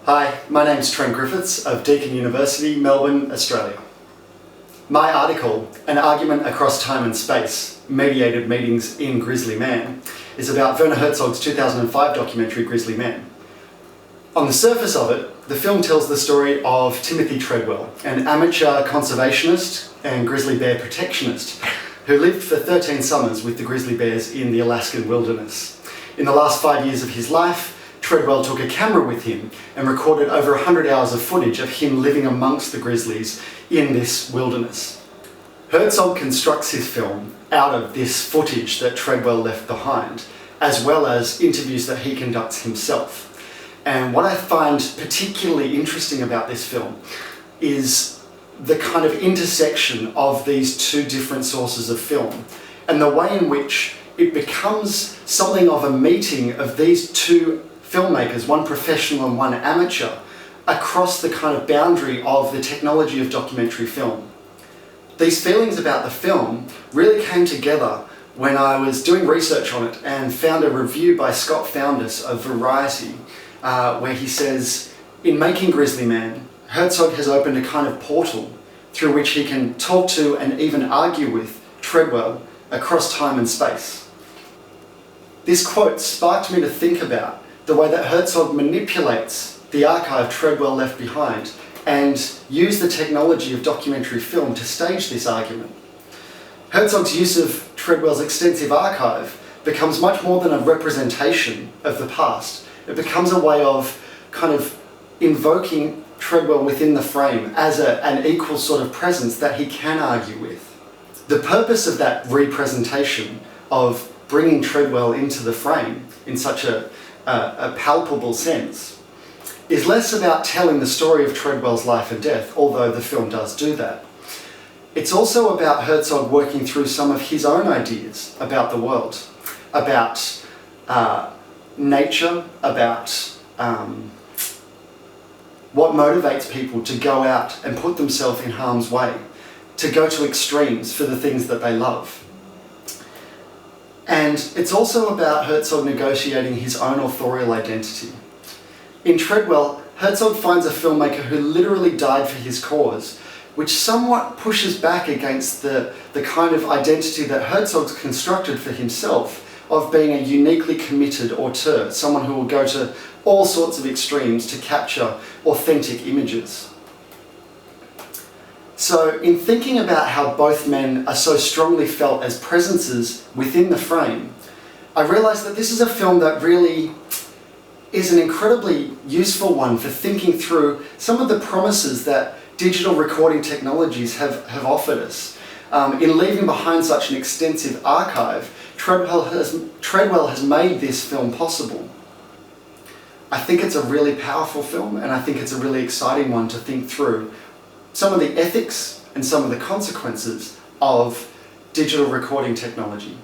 Hi, my name's Trent Griffiths of Deakin University, Melbourne, Australia. My article, An Argument Across Time and Space, Mediated Meetings in Grizzly Man, is about Werner Herzog's 2005 documentary Grizzly Man. On the surface of it, the film tells the story of Timothy Treadwell, an amateur conservationist and grizzly bear protectionist who lived for 13 summers with the grizzly bears in the Alaskan wilderness. In the last 5 years of his life, Treadwell took a camera with him and recorded over 100 hours of footage of him living amongst the grizzlies in this wilderness. Herzog constructs his film out of this footage that Treadwell left behind, as well as interviews that he conducts himself. And what I find particularly interesting about this film is the kind of intersection of these two different sources of film and the way in which it becomes something of a meeting of these two filmmakers, one professional and one amateur, across the kind of boundary of the technology of documentary film. These feelings about the film really came together when I was doing research on it and found a review by Scott Founders of Variety, where he says, in making Grizzly Man, Herzog has opened a kind of portal through which he can talk to and even argue with Treadwell across time and space. This quote sparked me to think about the way that Herzog manipulates the archive Treadwell left behind and use the technology of documentary film to stage this argument. Herzog's use of Treadwell's extensive archive becomes much more than a representation of the past. It becomes a way of kind of invoking Treadwell within the frame as an equal sort of presence that he can argue with. The purpose of that representation of bringing Treadwell into the frame in such a palpable sense is less about telling the story of Treadwell's life and death, although the film does do that. It's also about Herzog working through some of his own ideas about the world, about nature, about what motivates people to go out and put themselves in harm's way, to go to extremes for the things that they love. And it's also about Herzog negotiating his own authorial identity. In Treadwell, Herzog finds a filmmaker who literally died for his cause, which somewhat pushes back against the kind of identity that Herzog's constructed for himself of being a uniquely committed auteur, someone who will go to all sorts of extremes to capture authentic images. So in thinking about how both men are so strongly felt as presences within the frame, I realised that this is a film that really is an incredibly useful one for thinking through some of the promises that digital recording technologies have offered us. In leaving behind such an extensive archive, Treadwell has made this film possible. I think it's a really powerful film, and I think it's a really exciting one to think through some of the ethics and some of the consequences of digital recording technology.